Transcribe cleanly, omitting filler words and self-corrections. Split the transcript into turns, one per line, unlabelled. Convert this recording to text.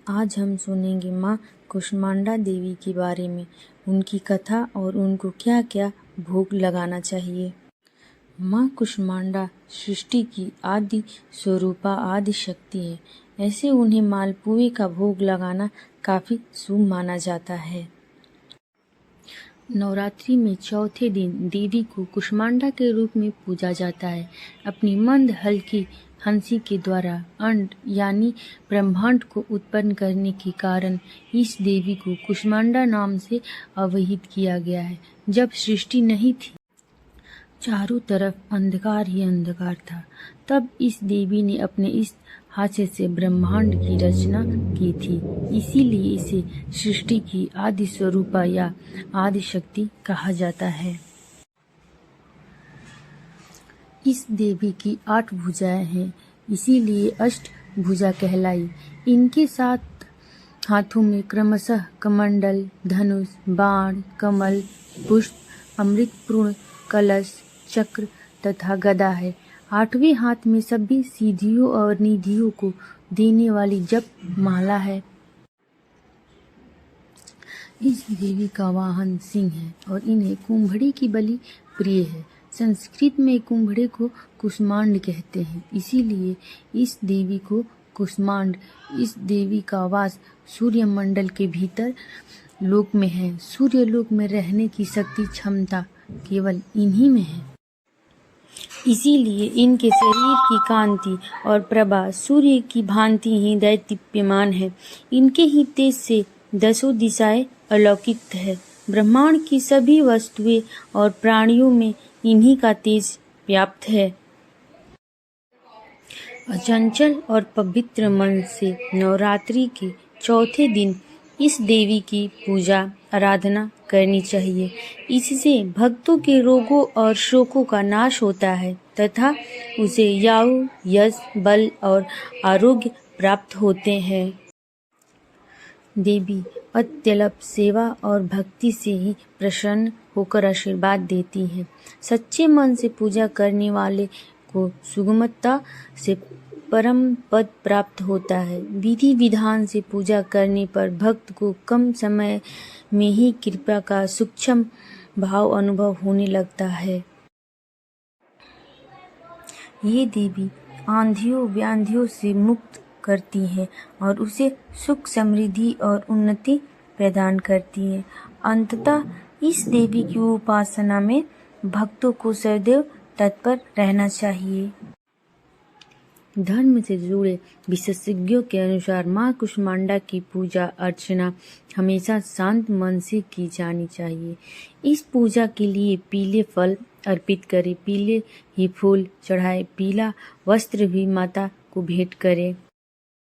आज हम सुनेंगे माँ कुष्मांडा देवी के बारे में, उनकी कथा और उनको क्या क्या भोग लगाना चाहिए। माँ कुष्मांडा सृष्टि की आदि स्वरूपा आदि शक्ति है। ऐसे उन्हें मालपुए का भोग लगाना काफी शुभ माना जाता है। नवरात्रि में चौथे दिन देवी को कुष्मांडा के रूप में पूजा जाता है। अपनी मंद हल्की हंसी के द्वारा अंड यानी ब्रह्मांड को उत्पन्न करने के कारण इस देवी को कुष्मांडा नाम से अवहित किया गया है। जब सृष्टि नहीं थी, चारों तरफ अंधकार ही अंधकार था, तब इस देवी ने अपने इस हाथ से ब्रह्मांड की रचना की थी। इसीलिए इसे सृष्टि की आदि स्वरूपा या आदि शक्ति कहा जाता है। इस देवी की 8 भुजाएं हैं, इसीलिए अष्टभुजा कहलाई। इनके 7 हाथों में क्रमशः कमंडल, धनुष, बाण, कमल, पुष्प, अमृतपूर्ण, कलश, चक्र तथा गदा है। 8वें हाथ में सभी सिद्धियों और निधियों को देने वाली जप माला है। इस देवी का वाहन सिंह है और इन्हें कुंभड़ी की बलि प्रिय है। संस्कृत में कुंभड़े को कुष्मांड कहते हैं, इसीलिए इस देवी को कुष्मांड। इस देवी का वास सूर्य मंडल के भीतर लोक में है। सूर्य लोक में रहने की शक्ति क्षमता केवल इन्हीं में है। इसीलिए इनके शरीर की कांति और प्रभा सूर्य की भांति ही दैदीप्यमान है। इनके ही तेज से 10 दिशाएं अलौकिक है। ब्रह्मांड की सभी वस्तुएं और प्राणियों में इन्हीं का तेज व्याप्त है। अचंचल और पवित्र मन से नवरात्रि के चौथे दिन इस देवी की पूजा आराधना करनी चाहिए। इससे भक्तों के रोगों और शोकों का नाश होता है तथा उसे याऊ, यश, बल और आरोग्य प्राप्त होते हैं। देवी अत्यल्प सेवा और भक्ति से ही प्रसन्न होकर आशीर्वाद देती हैं। सच्चे मन से पूजा करने वाले को सुगमता से परम पद प्राप्त होता है। विधि विधान से पूजा करने पर भक्त को कम समय में ही कृपा का सूक्ष्म भाव अनुभव होने लगता है। ये देवी आंधियों व्याधियों से मुक्त करती है और उसे सुख, समृद्धि और उन्नति प्रदान करती है। अंततः इस देवी की उपासना में भक्तों को सदैव तत्पर रहना चाहिए। धर्म से जुड़े विशेषज्ञों के अनुसार माँ कुष्मांडा की पूजा अर्चना हमेशा शांत मन से की जानी चाहिए। इस पूजा के लिए पीले फल अर्पित करें, पीले ही फूल चढ़ाएं, पीला वस्त्र भी माता को भेंट करें।